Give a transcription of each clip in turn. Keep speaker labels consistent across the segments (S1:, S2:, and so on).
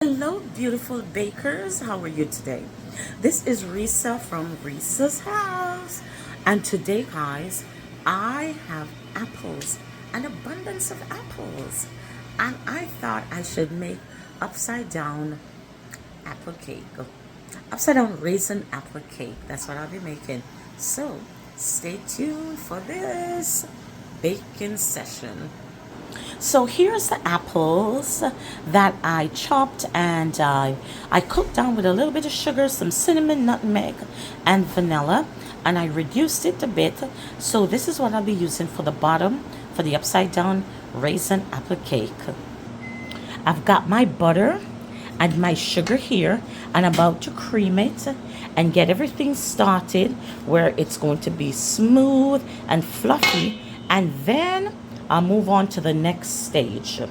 S1: Hello, beautiful bakers. How are you today? This is Risa from Risa's house. And today, guys, I have apples, an abundance of apples. And I thought I should make upside down apple cake. Upside down raisin apple cake. That's what I'll be making. So stay tuned for this baking session. So here's the apples that I chopped and I cooked down with a little bit of sugar, some cinnamon, nutmeg, and vanilla. And I reduced it a bit. So this is what I'll be using for the bottom for the upside down raisin apple cake. I've got my butter and my sugar here and I'm about to cream it and get everything started where it's going to be smooth and fluffy, and then I'll move on to the next stage.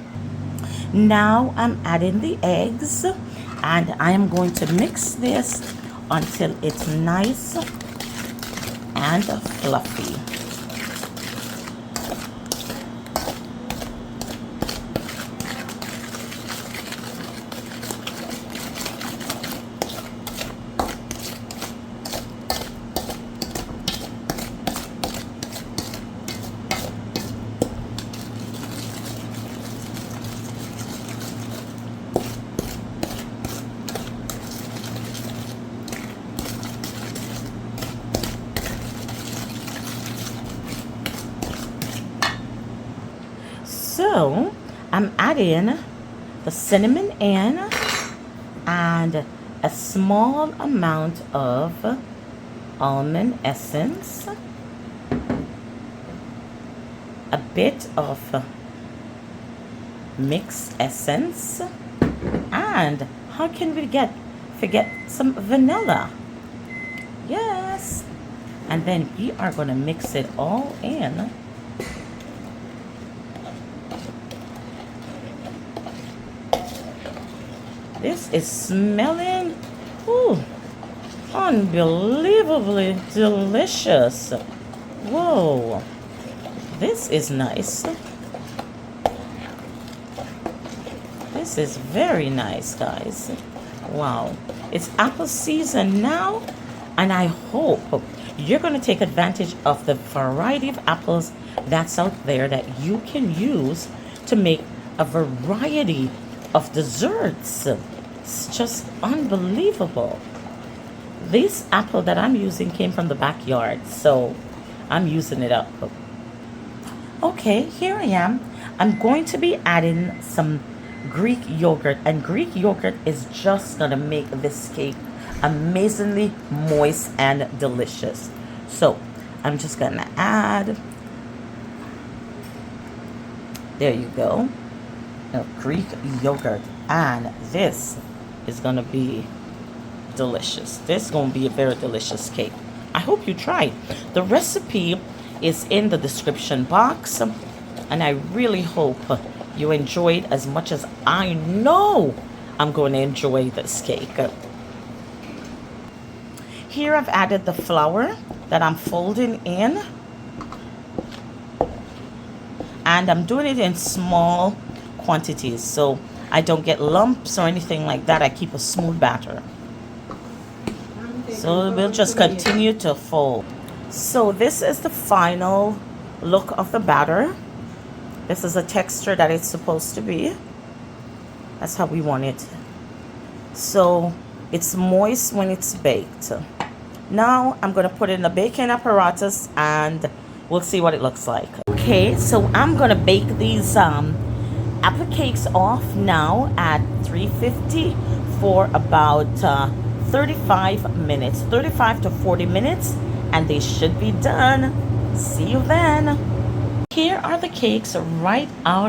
S1: Now I'm adding the eggs and I am going to mix this until it's nice and fluffy. So I'm adding the cinnamon in and a small amount of almond essence, a bit of mixed essence, and how can we forget some vanilla? Yes. And then we are going to mix it all in. This is smelling unbelievably delicious. Whoa, this is nice. This is very nice, guys. Wow, it's apple season now, and I hope you're going to take advantage of the variety of apples that's out there that you can use to make a variety of desserts. It's just unbelievable. This apple that I'm using came from the backyard, so I'm using it up. Okay, here I am. I'm going to be adding some Greek yogurt, and Greek yogurt is just gonna make this cake amazingly moist and delicious. So I'm just gonna add, there you go, Greek yogurt, and this is gonna be delicious. This is gonna be a very delicious cake. I hope you try. The recipe is in the description box, and I really hope you enjoy it as much as I know I'm going to enjoy this cake. Here I've added the flour that I'm folding in, and I'm doing it in small quantities so I don't get lumps or anything like that. I keep a smooth batter. So we'll just continue to fold. So this is the final look of the batter. This is a texture that it's supposed to be. That's how we want it. So it's moist when it's baked. Now I'm going to put it in the baking apparatus and we'll see what it looks like. Okay, so I'm going to bake these apple cakes off now at 350 for about 35 minutes, 35 to 40 minutes, and they should be done. See you then. Here are the cakes right out